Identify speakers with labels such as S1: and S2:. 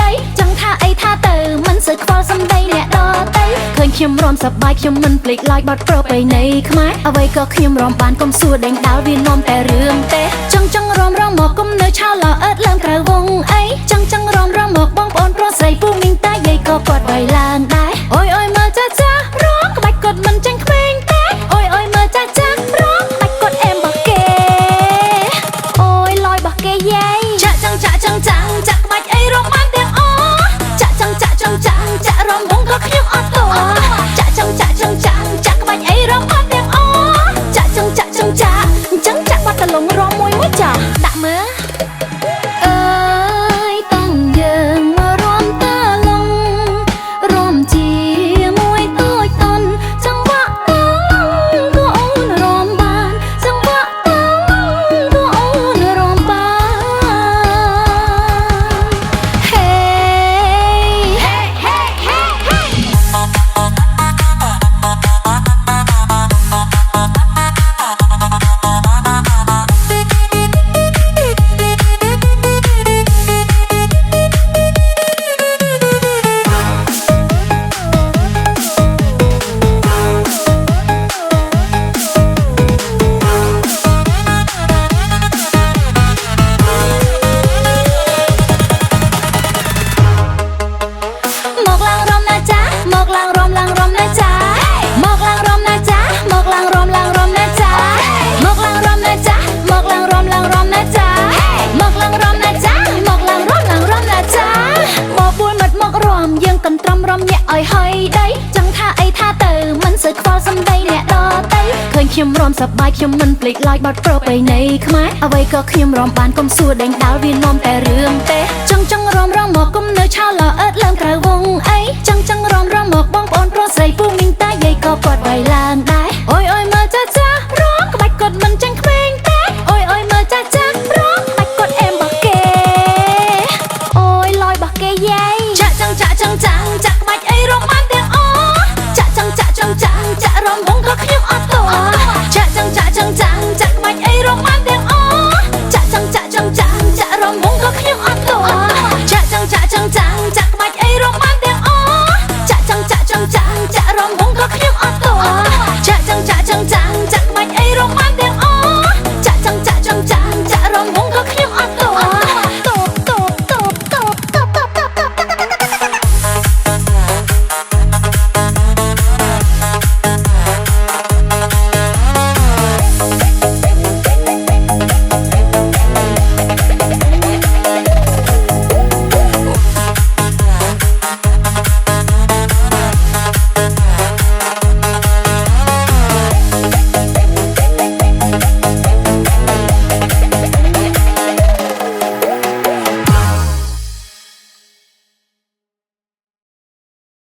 S1: ដីចឹងថាអីថាទៅមិនសូវខ្វល់សំដីអ្នកដទៃឃើញខ្ញុំរំសប្បាយខ្ញុំមិនភ្លេចឡើយបទប្រពៃណីខ្មែរអ្វីក៏ខ្ញុំរំបានកុំសួរដេញដោលវានាំតែរឿងទេចឹងរំមកគុំនៅឆោឡោអើតឡើងក្រៅវងអីចឹងរំមកបងប្អូនប្រុសស្រីពូមីងតាយាយក៏គាត់វាយឡើងដែរអូយមើលចារងក្បាច់គាត់មិនចាញ់ក្មេងទេអូយមើលចារងក្បាច់គាត់អែមបោះគេអូយលយបោះគេយាយចាក់ក្បាច់អីរំបានទាំងអចាក់រំវងក៏ខ្ញុំអត់តចាក់ក្បាច់អីរំបានទាំងអចាក់ចាក់បាត់តលងរំមួយចាដាក់មើលអើយតាំងយើងមករំតលងរំជាមួយតូចតន់ចង្វាក់តងក៏អូនរំបានចង្វាក់តងក៏អូនរំបានហេយើងកំត្រំរំញាក់ឲ្យហើយដីចឹងថាអីថាទៅមិនសូវខ្វល់សំដីអ្នកដទៃឃើញខ្ញុំរំសប្បាយខ្ញុំមិនភ្លេចឡើយបទប្រពៃណីខ្មែរអ្វីក៏ខ្ញុំរំបានកុំសួរដេញដោលវានាំតែរឿងទេចឹងរំមកគុំនៅឆោឡោអើតឡើងក្រៅវងអីចឹងរំមកបងប្អូនប្រុសស្រីពូមីងតាយាយក៏គាត់វាយឡើងដែរអូយមើលចារងក្បាច់គាត់មិនចាញ់ក្មេងទេអូយមើលចារងក្បាច់គាត់អែមបោះគេអូយលយបោះគេយាយចាក់ក្បាច់អីរំបាន